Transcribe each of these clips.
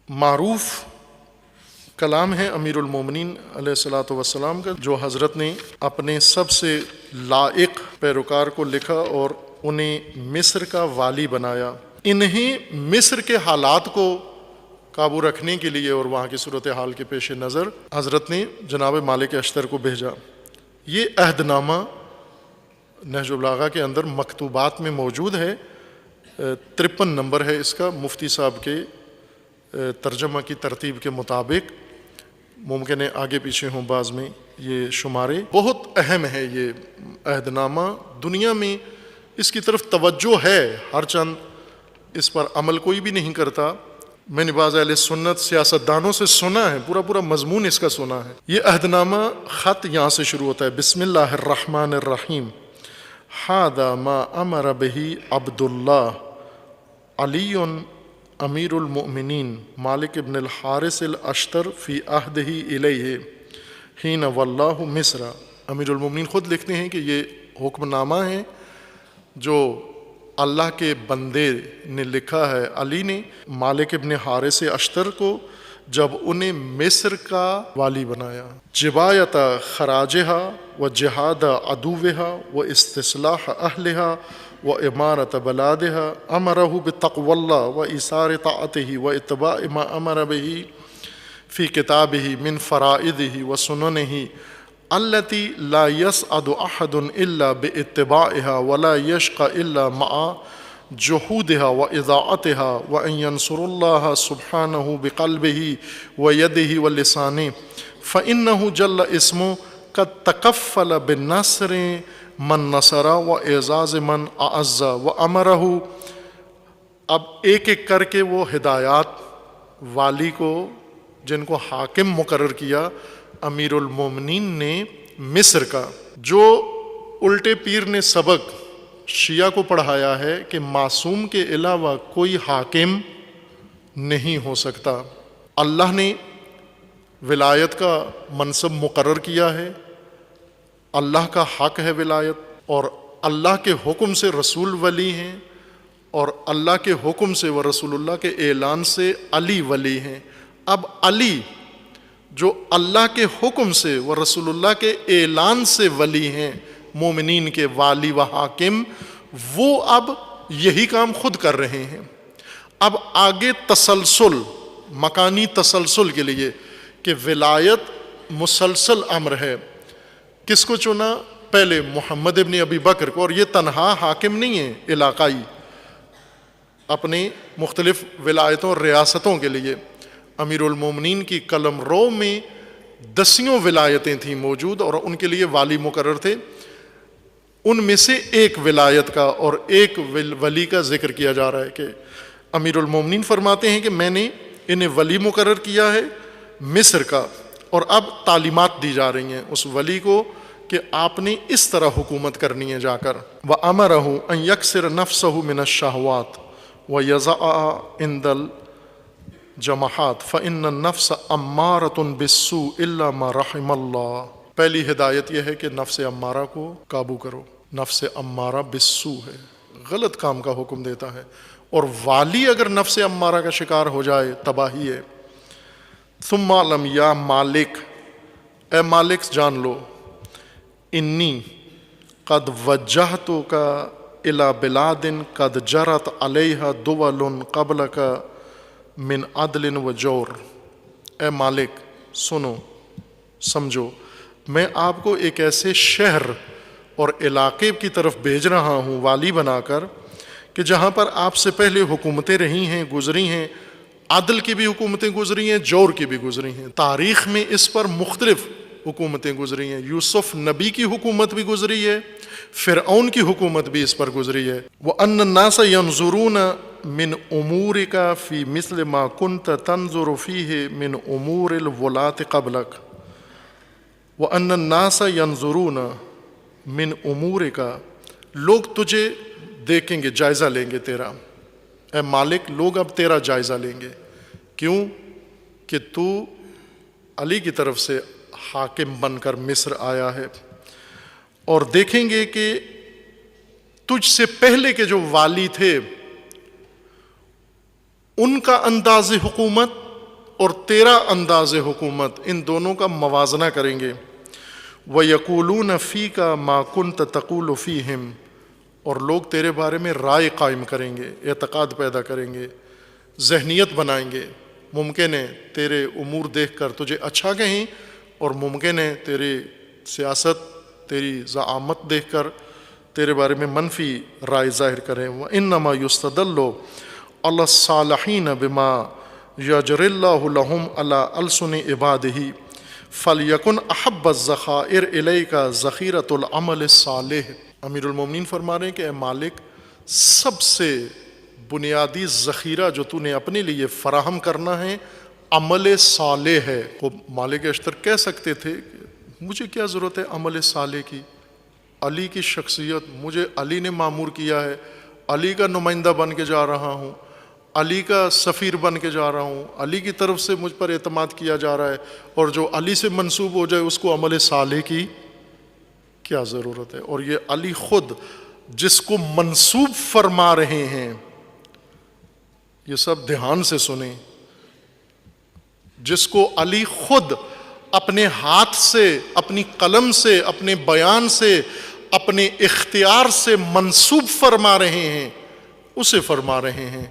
معروف کلام ہے امیر المومنین علیہ الصلوۃ والسلام کا، جو حضرت نے اپنے سب سے لائق پیروکار کو لکھا اور انہیں مصر کا والی بنایا۔ انہیں مصر کے حالات کو قابو رکھنے کے لیے اور وہاں کی صورتحال کے پیش نظر حضرت نے جناب مالک اشتر کو بھیجا۔ یہ عہد نامہ نہج البلاغہ کے اندر مکتوبات میں موجود ہے، 53 نمبر ہے اس کا، مفتی صاحب کے ترجمہ کی ترتیب کے مطابق، ممکن ہے آگے پیچھے ہوں بعض میں یہ شمارے۔ بہت اہم ہے یہ عہد نامہ، دنیا میں اس کی طرف توجہ ہے، ہر چند اس پر عمل کوئی بھی نہیں کرتا۔ میں نے بعض اہل سنت سیاستدانوں سے سنا ہے، پورا مضمون اس کا سنا ہے۔ یہ عہد نامہ خط یہاں سے شروع ہوتا ہے، بسم اللہ الرحمن الرحیم، ھذا ما امر بہ عبد اللہ علی امیر المؤمنین مالک ابن الحارث الاشتر فی عہدہ الیہ حین واللہ مصر۔ امیر المؤمنین خود لکھتے ہیں کہ یہ حکم نامہ ہے جو اللہ کے بندے نے لکھا ہے، علی نے مالک ابن حارث اشتر کو جب انہیں مصر کا والی بنایا۔ جبایت خراجہا و جہاد عدوہا و استصلاح اہلہا و امارت بلادہا، امرہ بتقوی اللہ و ایثار طاعتہ و اتباع ما امر بہ فی کتابہ من فرائضہ و سننہ التی لا یسعد احد الا باتباعها ولا یشقى الا مع جحودها واضاعتها وان ینصر اللہ سبحانہ بقلبہ ویدہ ولسانہ فانہ جل اسمہ قد تکفل بالنصر من نصر و اعزاز من اعز و امرہ۔ اب ایک ایک کر کے وہ ہدایات والی کو، جن کو حاکم مقرر کیا امیر المومنین نے مصر کا، جو الٹے پیر نے سبق شیعہ کو پڑھایا ہے کہ معصوم کے علاوہ کوئی حاکم نہیں ہو سکتا۔ اللہ نے ولایت کا منصب مقرر کیا ہے، اللہ کا حق ہے ولایت، اور اللہ کے حکم سے رسول ولی ہیں، اور اللہ کے حکم سے و رسول اللہ کے اعلان سے علی ولی ہیں۔ اب علی جو اللہ کے حکم سے و رسول اللہ کے اعلان سے ولی ہیں، مومنین کے والی و حاکم، وہ اب یہی کام خود کر رہے ہیں۔ اب آگے تسلسل، مکانی تسلسل کے لیے کہ ولایت مسلسل امر ہے، کس کو چنا؟ پہلے محمد ابن ابی بکر کو، اور یہ تنہا حاکم نہیں ہے علاقائی، اپنے مختلف ولایتوں اور ریاستوں کے لیے۔ امیر المومنین کی قلم رو میں 10 ولایتیں تھیں موجود اور ان کے لیے والی مقرر تھے، ان میں سے ایک ولایت کا اور ایک ولی کا ذکر کیا جا رہا ہے کہ امیر المومنین فرماتے ہیں کہ میں نے انہیں ولی مقرر کیا ہے مصر کا، اور اب تعلیمات دی جا رہی ہیں اس ولی کو کہ آپ نے اس طرح حکومت کرنی ہے جا کر۔ وَأَمَرَهُ أَن يَكْسِرَ نَفْسَهُ مِنَ الشَّهَوَاتِ وَيَزَعَ عِنْدَ الْجَمَحَاتِ فَإِنَّ النَّفْسَ أَمَّارَةٌ بِالسُّوءِ إِلَّا مَا رَحِمَ اللَّهِ۔ پہلی ہدایت یہ ہے کہ نفس امارہ کو قابو کرو۔ نفس امارہ بالسوء ہے، غلط کام کا حکم دیتا ہے، اور والی اگر نفس امارہ کا شکار ہو جائے تباہی ہے۔ ثم علم یا مالک، اے مالک جان لو، انی قد وجہتک الی بلاد قد جرت علیہا دول قبلک من عدل و جور۔ اے مالک سنو، سمجھو، میں آپ کو ایک ایسے شہر اور علاقے کی طرف بھیج رہا ہوں والی بنا کر کہ جہاں پر آپ سے پہلے حکومتیں رہی ہیں، گزری ہیں، عدل کی بھی حکومتیں گزری ہیں، جور کی بھی گزری ہیں۔ تاریخ میں اس پر مختلف حکومتیں گزری ہیں، یوسف نبی کی حکومت بھی گزری ہے، فرعون کی حکومت بھی اس پر گزری ہے۔ وَأَنَّ النَّاسَ يَنْظُرُونَ مِنْ أُمُورِكَ فِي مِثْلِ مَا كُنْتَ تَنْظُرُ فِيهِ مِنْ أُمُورِ الْوُلَاةِ قَبْلَكَ وَأَنَّ النَّاسَ يَنْظُرُونَ مِنْ أُمُورِكَ، لوگ تجھے دیکھیں گے، جائزہ لیں گے تیرا۔ اے مالک، لوگ اب تیرا جائزہ لیں گے، کیوں کہ تو علی کی طرف سے حاکم بن کر مصر آیا ہے، اور دیکھیں گے کہ تجھ سے پہلے کے جو والی تھے ان کا انداز حکومت اور تیرا انداز حکومت، ان دونوں کا موازنہ کریں گے۔ وَيَقُولُونَ فِيكَ مَا كُنْتَ تَقُولُ فِيهِمْ، اور لوگ تیرے بارے میں رائے قائم کریں گے، اعتقاد پیدا کریں گے، ذہنیت بنائیں گے۔ ممکن ہے تیرے امور دیکھ کر تجھے اچھا کہیں، اور ممکن ہے تیری سیاست، تیری زعامت دیکھ کر تیرے بارے میں منفی رائے ظاہر کریں۔ وَإِنَّمَا يُسْتَدَلُّ عَلَى الصَّالِحِينَ بِمَا يَجْرِي اللَّهُ لَهُمْ عَلَى أَلْسُنِ عِبَادِهِ فَلْيَكُنْ أَحَبَّ الذَّخَائِرِ إِلَيْكَ ذَخِيرَةُ الْعَمَلِ الصَّالِحِ۔ امیر المومنین فرما رہے ہیں کہ اے مالک، سب سے بنیادی ذخیرہ جو تو نے اپنے لیے فراہم کرنا ہے عمل صالح ہے۔ وہ مالک اشتر کہہ سکتے تھے کہ مجھے کیا ضرورت ہے عمل صالح کی، علی کی شخصیت، مجھے علی نے معمور کیا ہے، علی کا نمائندہ بن کے جا رہا ہوں، علی کا سفیر بن کے جا رہا ہوں، علی کی طرف سے مجھ پر اعتماد کیا جا رہا ہے، اور جو علی سے منسوب ہو جائے اس کو عمل صالح کی کیا ضرورت ہے۔ اور یہ علی خود جس کو منسوب فرما رہے ہیں، یہ سب دھیان سے سنیں، جس کو علی خود اپنے ہاتھ سے، اپنی قلم سے، اپنے بیان سے، اپنے اختیار سے منسوب فرما رہے ہیں، اسے فرما رہے ہیں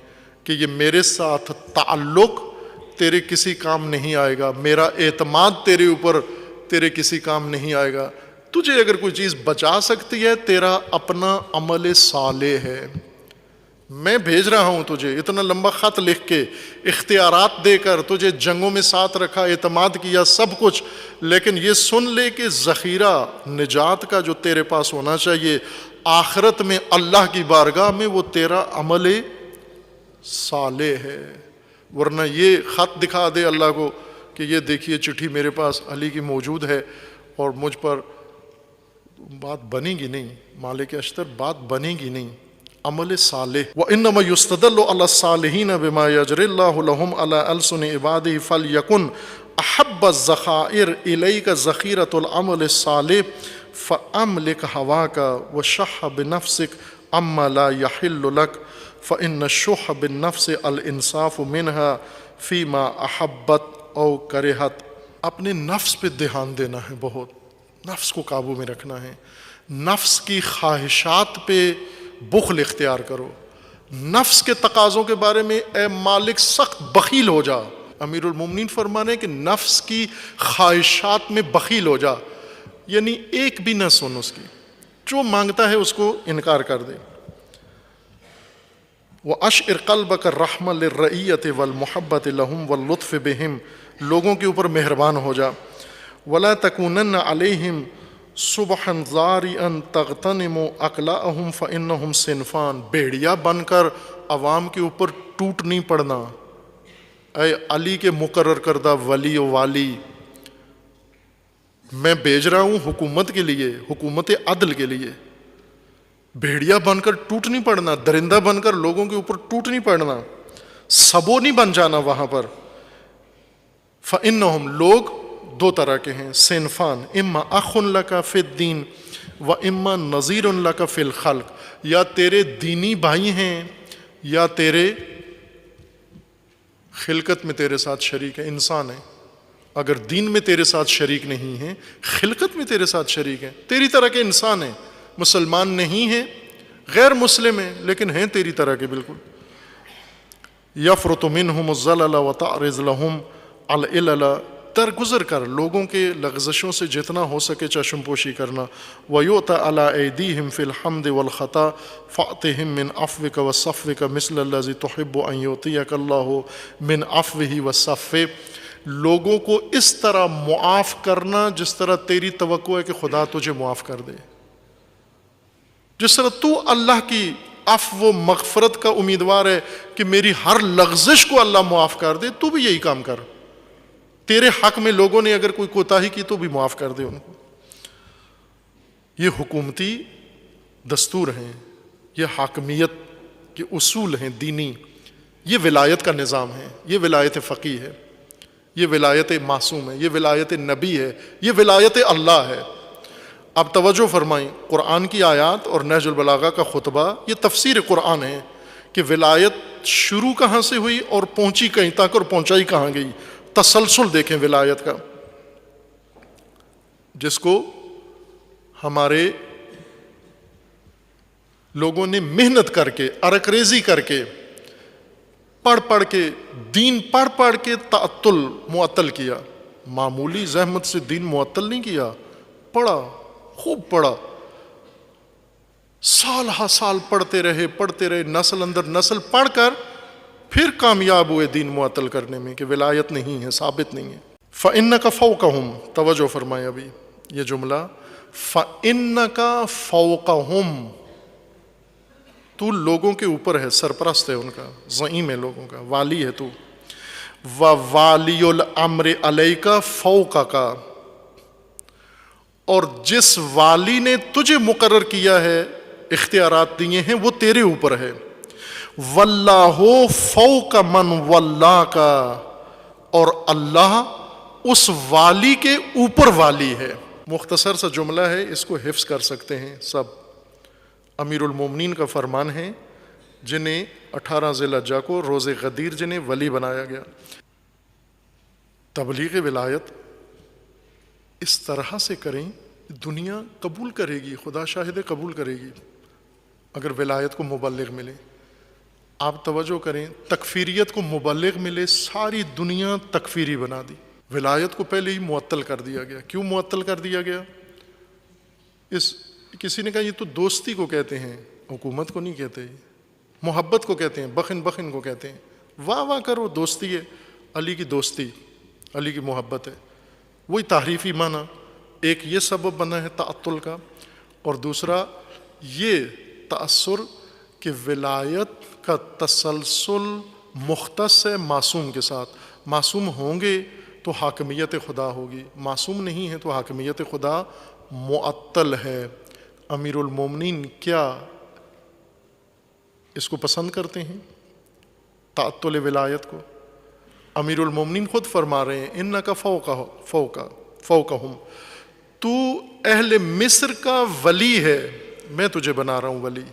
کہ یہ میرے ساتھ تعلق تیرے کسی کام نہیں آئے گا، میرا اعتماد تیرے اوپر تیرے کسی کام نہیں آئے گا۔ تجھے اگر کوئی چیز بچا سکتی ہے تیرا اپنا عمل صالح ہے۔ میں بھیج رہا ہوں تجھے اتنا لمبا خط لکھ کے، اختیارات دے کر، تجھے جنگوں میں ساتھ رکھا، اعتماد کیا، سب کچھ، لیکن یہ سن لے کہ ذخیرہ نجات کا جو تیرے پاس ہونا چاہیے آخرت میں اللہ کی بارگاہ میں، وہ تیرا عمل صالح ہے۔ ورنہ یہ خط دکھا دے اللہ کو کہ یہ دیکھیے چٹھی میرے پاس علی کی موجود ہے، اور مجھ پر بات بنے گی نہیں، مالک اشتر بات بنے گی نہیں۔ عمل صالح وَإِنَّمَا يُسْتَدَلُّ عَلَى الصَّالِحِينَ بِمَا يَجْرِي اللَّهُ لَهُمْ عَلَى أَلْسُنِ عِبَادِهِ فَلْيَكُنْ أَحَبَّ الذَّخَائِرِ إِلَيْكَ ذَخِيرَةُ الْعَمَلِ الصَّالِحِ فَأَمْلِكْ هَوَاكَ وَشَحَّ بِنَفْسِكَ عَمَّا لَا يَحِلُّ لَكَ فَإِنَّ الشُّحَّ بِالنَّفْسِ الْإِنصَافُ مِنْهَا فِيمَا أَحَبَّتْ أَوْ كَرِهَتْ۔ اپنے نفس پہ دھیان دینا ہے، بہت نفس کو قابو میں رکھنا ہے، نفس کی خواہشات پہ بخل اختیار کرو۔ نفس کے تقاضوں کے بارے میں اے مالک سخت بخیل ہو جا۔ امیر المومنین فرمانے ہیں کہ نفس کی خواہشات میں بخیل ہو جا، یعنی ایک بھی نہ سن اس کی، جو مانگتا ہے اس کو انکار کر دے۔ وَأَشْعِرْ قَلْبَكَ الرَّحْمَةَ لِلرَّعِيَّةِ وَالْمُحَبَّةِ لَهُمْ وَاللُّطْفِ بِهِمْ، لوگوں کے اوپر مہربان ہو جا۔ وَلَا تَكُونَنَّ عَلَيْهِمْ صُبْحًا ظَارِعًا تَغْتَنِمُ أَقْلَاءَهُمْ فَإِنَّهُمْ صِنْفَانِ، بھیڑیا بن کر عوام کے اوپر ٹوٹ نہیں پڑنا۔ اے علی کے مقرر کردہ ولی و والی، میں بھیج رہا ہوں حکومت کے لیے، حکومت عدل کے لیے، بھیڑیا بن کر ٹوٹ نہیں پڑنا، درندہ بن کر لوگوں کے اوپر ٹوٹ نہیں پڑنا، سبو نہیں بن جانا وہاں پر۔ فَإِنَّهُمْ، لوگ دو طرح کے ہیں، صنفان، اما اخ لک فی الدین و اما نظیر لک فی الخلق، یا تیرے دینی بھائی ہیں یا تیرے خلقت میں تیرے ساتھ شریک ہیں، انسان ہیں۔ اگر دین میں تیرے ساتھ شریک نہیں ہیں، خلقت میں تیرے ساتھ شریک ہیں، تیری طرح کے انسان ہیں، مسلمان نہیں ہیں، غیر مسلم ہیں، لیکن ہیں تیری طرح کے بالکل۔ یفرط منہم الزلل وتعرض لہم العلل، درگزر کر لوگوں کے لغزشوں سے جتنا ہو سکے چشم پوشی کرنا۔ وَيُؤْتَ عَلَىٰ أَيْدِيهِمْ فِي الْحَمْدِ وَالْخَطَا فَأْتِهِمْ مِنْ عَفْوِكَ وَصَفْوِكَ مِثْلَ الَّذِي تُحِبُّ أَنْ يُؤْتِيَكَ اللَّهُ مِنْ عَفْوِهِ وَصَفْوِهِ، لوگوں کو اس طرح معاف کرنا جس طرح تیری توقع ہے کہ خدا تجھے معاف کر دے، جس طرح تو اللہ کی عفو و مغفرت کا امیدوار ہے کہ میری ہر لغزش کو اللہ معاف کر دے، تو بھی یہی کام کر۔ تیرے حق میں لوگوں نے اگر کوئی کوتاہی کی تو بھی معاف کر دے ان کو۔ یہ حکومتی دستور ہیں، یہ حاکمیت کے اصول ہیں دینی، یہ ولایت کا نظام ہے، یہ ولایت فقیہ ہے، یہ ولایت معصوم ہے، یہ ولایت نبی ہے، یہ ولایت اللہ ہے۔ اب توجہ فرمائیں، قرآن کی آیات اور نہج البلاغہ کا خطبہ یہ تفسیر قرآن ہے کہ ولایت شروع کہاں سے ہوئی اور پہنچی کہیں تک اور پہنچائی کہاں گئی۔ تسلسل دیکھیں ولایت کا، جس کو ہمارے لوگوں نے محنت کر کے، عرق ریزی کر کے، پڑھ کے، دین پڑھ کے تعطل معطل کیا. معمولی زحمت سے دین معطل نہیں کیا، پڑھا، خوب پڑھا، سال ہا سال پڑھتے رہے، نسل اندر نسل پڑھ کر پھر کامیاب ہوئے دین معطل کرنے میں کہ ولایت نہیں ہے، ثابت نہیں ہے. فَإِنَّكَ فَوْقَهُمْ، توجہ فرمائے ابھی یہ جملہ، فَإِنَّكَ فَوْقَهُمْ، تو لوگوں کے اوپر ہے، سرپرست ہے ان کا، زعیم ہے لوگوں کا، والی ہے تو. وَوَالِيُ الْأَمْرِ عَلَيْكَ فَوْقَكَ، اور جس والی نے تجھے مقرر کیا ہے، اختیارات دیے ہیں، وہ تیرے اوپر ہے. وَاللَّهُ فَوْقَ مَنْ وَلَّاكَ، اور اللہ اس والی کے اوپر والی ہے. مختصر سا جملہ ہے، اس کو حفظ کر سکتے ہیں سب. امیر المومنین کا فرمان ہے، جنہیں 18 ذی الحجہ کو روز غدیر جنہیں ولی بنایا گیا. تبلیغ ولایت اس طرح سے کریں، دنیا قبول کرے گی، خدا شاہد قبول کرے گی اگر ولایت کو مبلغ ملے. آپ توجہ کریں، تکفیریت کو مبلغ ملے، ساری دنیا تکفیری بنا دی. ولایت کو پہلے ہی معطل کر دیا گیا. کیوں معطل کر دیا گیا؟ کسی نے کہا یہ تو دوستی کو کہتے ہیں، حکومت کو نہیں کہتے، محبت کو کہتے ہیں، بخن کو کہتے ہیں. واہ کرو، دوستی ہے، علی کی دوستی، علی کی محبت ہے. وہی تحریفی معنی. ایک یہ سبب بنا ہے تعطل کا، اور دوسرا یہ تأثر کہ ولایت کا تسلسل مختص ہے معصوم کے ساتھ. معصوم ہوں گے تو حاکمیت خدا ہوگی، معصوم نہیں ہے تو حاکمیت خدا معطل ہے. امیر المومنین کیا اس کو پسند کرتے ہیں، تعطل ولایت کو؟ امیر المومنین خود فرما رہے ہیں، انک فوقہم، تو اہل مصر کا ولی ہے، میں تجھے بنا رہا ہوں ولی.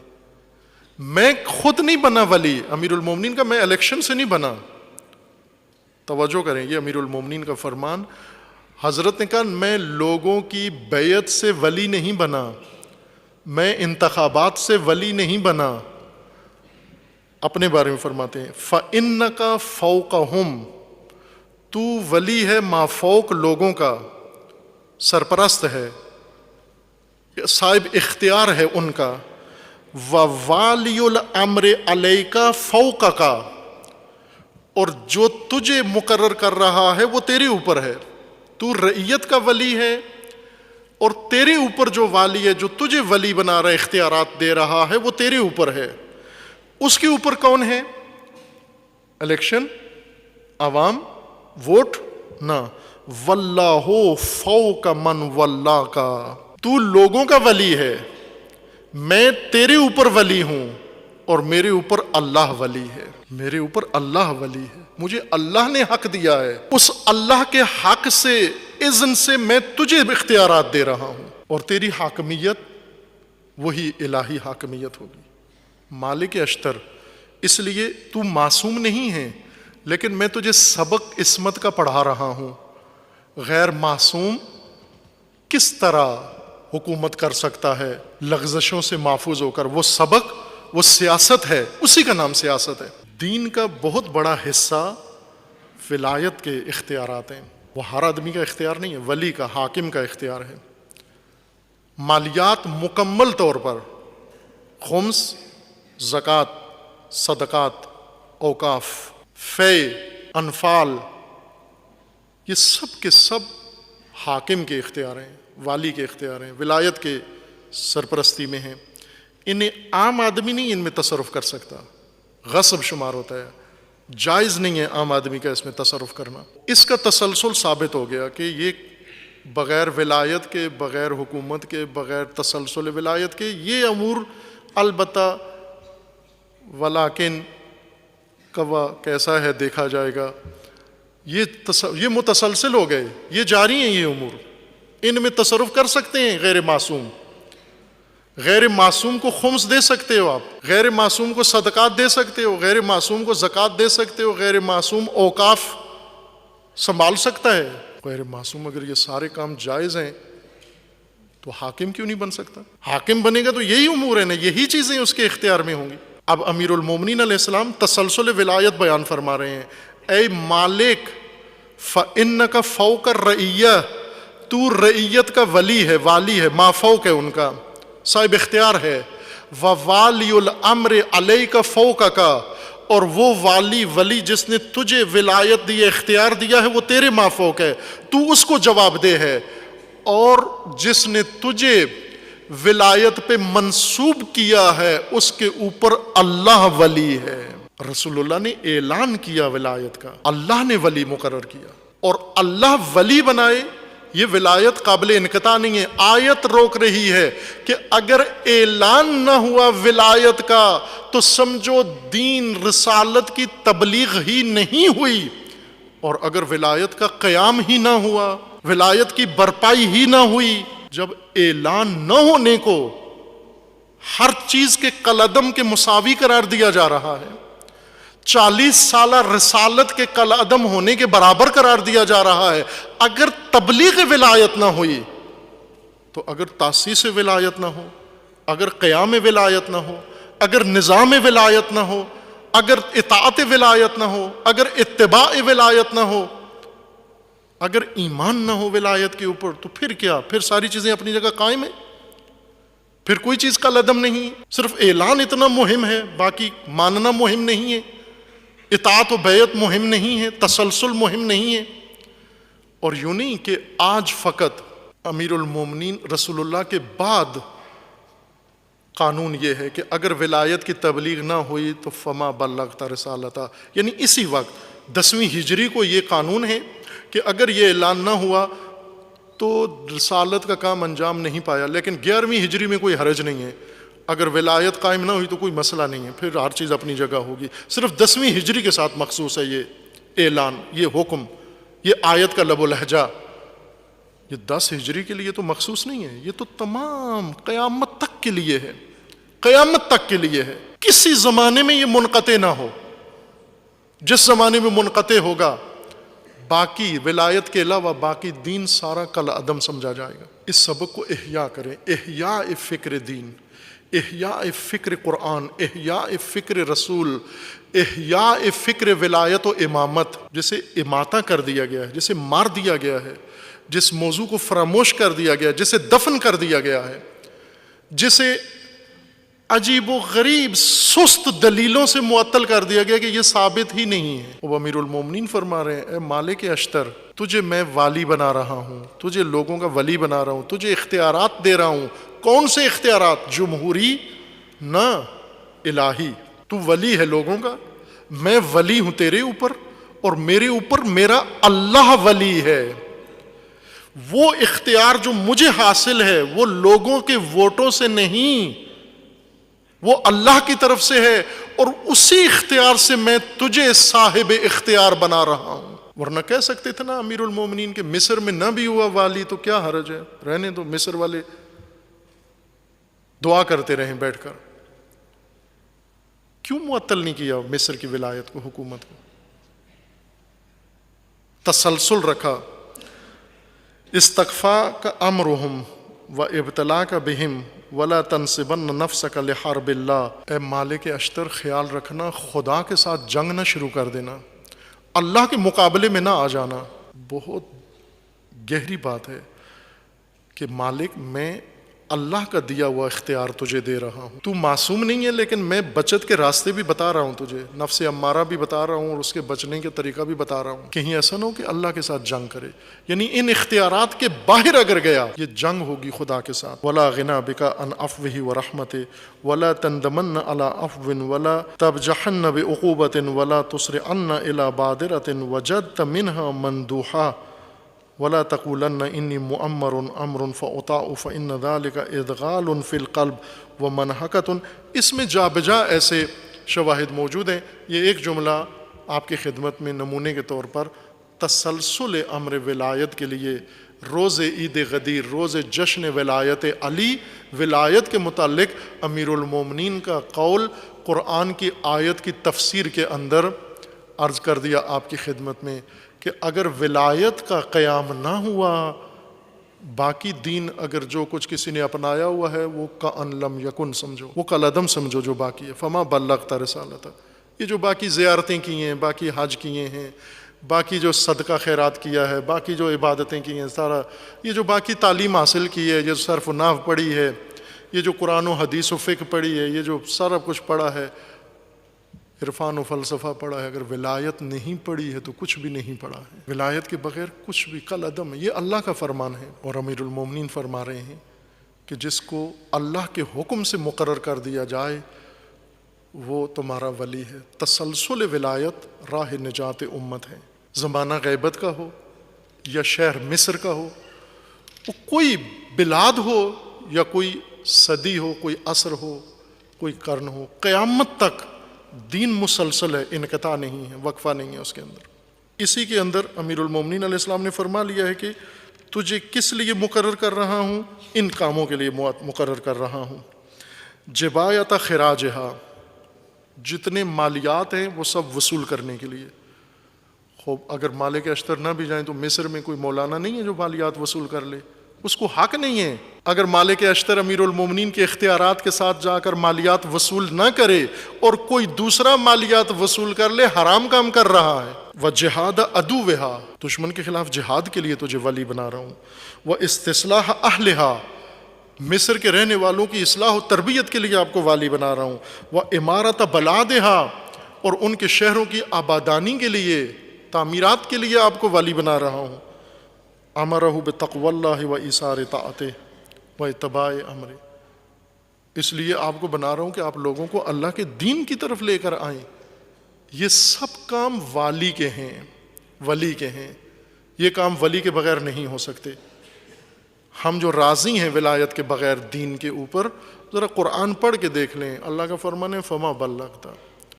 میں خود نہیں بنا ولی، امیر المومنین کا میں الیکشن سے نہیں بنا. توجہ کریں، یہ امیر المومنین کا فرمان. حضرت نے کہا میں لوگوں کی بیعت سے ولی نہیں بنا، میں انتخابات سے ولی نہیں بنا. اپنے بارے میں فرماتے ہیں فَإِنَّكَ فَوْقَهُمْ، تو ولی ہے مافوق لوگوں کا، سرپرست ہے، صاحب اختیار ہے ان کا. وَوَالِيُ الْأَمْرِ عَلَيْكَ فَوْقَكَ، اور جو تجھے مقرر کر رہا ہے وہ تیرے اوپر ہے. تو رعیت کا ولی ہے، اور تیرے اوپر جو والی ہے، جو تجھے ولی بنا رہا ہے، اختیارات دے رہا ہے، وہ تیرے اوپر ہے. اس کے اوپر کون ہے؟ الیکشن، عوام، ووٹ نہ. واللہ فوق من ولاک، تو لوگوں کا ولی ہے، میں تیرے اوپر ولی ہوں، اور میرے اوپر اللہ ولی ہے. میرے اوپر اللہ ولی ہے، مجھے اللہ نے حق دیا ہے، اس اللہ کے حق سے، اذن سے میں تجھے اختیارات دے رہا ہوں، اور تیری حاکمیت وہی الہی حاکمیت ہوگی. مالک اشتر، اس لیے تو معصوم نہیں ہے، لیکن میں تجھے سبق عصمت کا پڑھا رہا ہوں. غیر معصوم کس طرح حکومت کر سکتا ہے لغزشوں سے محفوظ ہو کر؟ وہ سبق، وہ سیاست ہے، اسی کا نام سیاست ہے. دین کا بہت بڑا حصہ ولایت کے اختیارات ہیں. وہ ہر آدمی کا اختیار نہیں ہے، ولی کا، حاکم کا اختیار ہے. مالیات مکمل طور پر، خمس، زکوٰۃ، صدقات، اوقاف، فے، انفال، یہ سب کے سب حاکم کے اختیار ہیں، والی کے اختیار ہیں، ولایت کے سرپرستی میں ہیں. انہیں عام آدمی نہیں ان میں تصرف کر سکتا، غصب شمار ہوتا ہے، جائز نہیں ہے عام آدمی کا اس میں تصرف کرنا. اس کا تسلسل ثابت ہو گیا کہ یہ بغیر ولایت کے، بغیر حکومت کے، بغیر تسلسل ولایت کے یہ امور البتہ ولیکن کوا کیسا ہے دیکھا جائے گا، یہ متسلسل ہو گئے، یہ جاری ہیں. یہ امور ان میں تصرف کر سکتے ہیں غیر معصوم. غیر معصوم کو خمس دے سکتے ہو آپ، غیر معصوم کو صدقات دے سکتے ہو، غیر معصوم کو زکوٰۃ دے سکتے ہو، غیر معصوم اوقاف سنبھال سکتا ہے؟ غیر معصوم اگر یہ سارے کام جائز ہیں تو حاکم کیوں نہیں بن سکتا؟ حاکم بنے گا تو یہی امور ہیں نا، یہی چیزیں اس کے اختیار میں ہوں گی۔ اب امیر المومنین علیہ السلام تسلسل ولایت بیان فرما رہے ہیں۔ اے مالک فإنک فوق الرعیہ، تو رعیت کا ولی ہے، والی ہے، ما فوق ہے ان کا، صاحب اختیار ہے۔ ووالی الامر علیک فوقک، اور وہ والی ولی جس نے تجھے ولایت دی، اختیار دیا ہے، وہ تیرے ما فوق ہے، تو اس کو جواب دہ ہے۔ اور جس نے تجھے ولایت پہ منسوب کیا ہے اس کے اوپر اللہ ولی ہے۔ رسول اللہ نے اعلان کیا ولایت کا، اللہ نے ولی مقرر کیا، اور اللہ ولی بنائے، یہ ولایت قابل انقطاع نہیں ہے۔ آیت روک رہی ہے کہ اگر اعلان نہ ہوا ولایت کا تو سمجھو دین رسالت کی تبلیغ ہی نہیں ہوئی، اور اگر ولایت کا قیام ہی نہ ہوا، ولایت کی برپائی ہی نہ ہوئی، جب اعلان نہ ہونے کو ہر چیز کے قلعدم کے مساوی قرار دیا جا رہا ہے، 40 سالہ رسالت کے قلعدم ہونے کے برابر قرار دیا جا رہا ہے، اگر تبلیغ ولایت نہ ہوئی تو اگر تاسیس ولایت نہ ہو، اگر قیام ولایت نہ ہو، اگر نظام ولایت نہ ہو، اگر اطاعت ولایت نہ ہو، اگر اتباع ولایت نہ ہو، اگر ایمان نہ ہو ولایت کے اوپر، تو پھر کیا؟ پھر ساری چیزیں اپنی جگہ قائم ہیں، پھر کوئی چیز کا لدم نہیں۔ صرف اعلان اتنا مہم ہے، باقی ماننا مہم نہیں ہے، اطاعت و بیعت مہم نہیں ہے، تسلسل مہم نہیں ہے۔ اور یوں نہیں کہ آج فقط امیر المومنین رسول اللہ کے بعد قانون یہ ہے کہ اگر ولایت کی تبلیغ نہ ہوئی تو فما بلغت رسالتہ، یعنی اسی وقت 10ویں ہجری کو یہ قانون ہے کہ اگر یہ اعلان نہ ہوا تو رسالت کا کام انجام نہیں پایا۔ لیکن 11ویں ہجری میں کوئی حرج نہیں ہے، اگر ولایت قائم نہ ہوئی تو کوئی مسئلہ نہیں ہے، پھر ہر چیز اپنی جگہ ہوگی۔ صرف 10ویں ہجری کے ساتھ مخصوص ہے یہ اعلان، یہ حکم، یہ آیت کا لب و لہجہ۔ یہ 10 ہجری کے لیے تو مخصوص نہیں ہے، یہ تو تمام قیامت تک کے لیے ہے، قیامت تک کے لیے ہے۔ کسی زمانے میں یہ منقطع نہ ہو، جس زمانے میں منقطع ہوگا باقی ولایت کے علاوہ باقی دین سارا کل عدم سمجھا جائے گا۔ اس سبق کو احیاء کریں، احیاء فکر دین، احیاء فکر قرآن، احیاء فکر رسول، احیاء فکر ولایت و امامت۔ جسے اماتہ کر دیا گیا ہے، جسے مار دیا گیا ہے، جس موضوع کو فراموش کر دیا گیا ہے، جسے دفن کر دیا گیا ہے، جسے عجیب و غریب سست دلیلوں سے معطل کر دیا گیا کہ یہ ثابت ہی نہیں ہے۔ وہ امیر المومنین فرما رہے ہیں، اے مالک اشتر، تجھے میں والی بنا رہا ہوں، تجھے لوگوں کا ولی بنا رہا ہوں، تجھے اختیارات دے رہا ہوں۔ کون سے اختیارات؟ جمہوری نہ، الہی۔ تو ولی ہے لوگوں کا، میں ولی ہوں تیرے اوپر، اور میرے اوپر میرا اللہ ولی ہے۔ وہ اختیار جو مجھے حاصل ہے وہ لوگوں کے ووٹوں سے نہیں، وہ اللہ کی طرف سے ہے، اور اسی اختیار سے میں تجھے صاحب اختیار بنا رہا ہوں۔ ورنہ کہہ سکتے تھے نا امیر المومنین کہ مصر میں نہ بھی ہوا والی تو کیا حرج ہے، رہنے دو، مصر والے دعا کرتے رہیں بیٹھ کر۔ کیوں معطل نہیں کیا مصر کی ولایت کو، حکومت کو؟ تسلسل رکھا۔ استغفا کا امرہم و ابتلا کا بہم ولا تنصبن نفسک لحرب اللہ۔ اے مالک اشتر، خیال رکھنا خدا کے ساتھ جنگ نہ شروع کر دینا، اللہ کے مقابلے میں نہ آ جانا۔ بہت گہری بات ہے کہ مالک میں اللہ کا دیا ہوا اختیار تجھے دے رہا ہوں، تو معصوم نہیں ہے، لیکن میں بچت کے راستے بھی بتا رہا ہوں تجھے، نفس امارہ بھی بتا رہا ہوں اور اس کے بچنے کے طریقہ بھی بتا رہا ہوں۔ کہیں ایسا نہ ہو کہ اللہ کے ساتھ جنگ کرے، یعنی ان اختیارات کے باہر اگر گیا یہ جنگ ہوگی خدا کے ساتھ۔ ولا غنا بک عن عفوہ ورحمتہ ولا تندمن علی عفو ولا تبجحن بعقوبۃ ولا تسرعن الی بادرۃ وجدت منها مندوحا ولا تقولن انی مؤمر امر فاطاع فان ذلك ادغال فی القلب ومنحکۃ۔ اس میں جا بجا ایسے شواہد موجود ہیں۔ یہ ایک جملہ آپ کی خدمت میں نمونے کے طور پر تسلسل امر ولایت کے لیے روز عید غدیر، روز جشن ولایت علی، ولایت کے متعلق امیر المومنین کا قول قرآن کی آیت کی تفسیر کے اندر عرض کر دیا آپ کی خدمت میں کہ اگر ولایت کا قیام نہ ہوا، باقی دین اگر جو کچھ کسی نے اپنایا ہوا ہے وہ کأن لم یکن سمجھو، وہ کالعدم سمجھو جو باقی ہے. فما بلغت رسالتہ، یہ جو باقی زیارتیں کی ہیں، باقی حج کیے ہیں، باقی جو صدقہ خیرات کیا ہے، باقی جو عبادتیں کی ہیں، سارا یہ جو باقی تعلیم حاصل کی ہے، یہ صرف و نحو پڑھی ہے، یہ جو قرآن و حدیث و فقہ پڑھی ہے، یہ جو سارا کچھ پڑھا ہے، عرفان و فلسفہ پڑھا ہے، اگر ولایت نہیں پڑھی ہے تو کچھ بھی نہیں پڑھا ہے. ولایت کے بغیر کچھ بھی کالعدم ہے. یہ اللہ کا فرمان ہے، اور امیر المومنین فرما رہے ہیں کہ جس کو اللہ کے حکم سے مقرر کر دیا جائے وہ تمہارا ولی ہے. تسلسل ولایت راہ نجات امت ہے. زمانہ غیبت کا ہو یا شہر مصر کا ہو، وہ کوئی بلاد ہو یا کوئی صدی ہو، کوئی عصر ہو، کوئی قرن ہو، قیامت تک دین مسلسل ہے، انقطاع نہیں ہے، وقفہ نہیں ہے اس کے اندر. اسی کے اندر امیر المومنین علیہ السلام نے فرما لیا ہے کہ تجھے کس لیے مقرر کر رہا ہوں؟ ان کاموں کے لیے مقرر کر رہا ہوں. جبایت خراجہا، جتنے مالیات ہیں وہ سب وصول کرنے کے لیے. خوب اگر مالک اشتر نہ بھی جائیں تو مصر میں کوئی مولانا نہیں ہے جو مالیات وصول کر لے، اس کو حق نہیں ہے. اگر مالک اشتر امیر المومنین کے اختیارات کے ساتھ جا کر مالیات وصول نہ کرے اور کوئی دوسرا مالیات وصول کر لے، حرام کام کر رہا ہے. وجہاد عدوہا، دشمن کے خلاف جہاد کے لیے تجھے ولی بنا رہا ہوں. واستصلاح اہلہا، مصر کے رہنے والوں کی اصلاح و تربیت کے لیے آپ کو والی بنا رہا ہوں. وامارت بلادہا، اور ان کے شہروں کی آبادانی کے لیے، تعمیرات کے لیے آپ کو والی بنا رہا ہوں. امرہ بتقوی اللہ و ایثار طاعتہ و اتباع امرہ، اس لیے آپ کو بنا رہا ہوں کہ آپ لوگوں کو اللہ کے دین کی طرف لے کر آئیں. یہ سب کام والی کے ہیں، ولی کے ہیں. یہ کام ولی کے بغیر نہیں ہو سکتے. ہم جو راضی ہیں ولایت کے بغیر دین کے اوپر، ذرا قرآن پڑھ کے دیکھ لیں. اللہ کا فرمان ہے فما بلغت،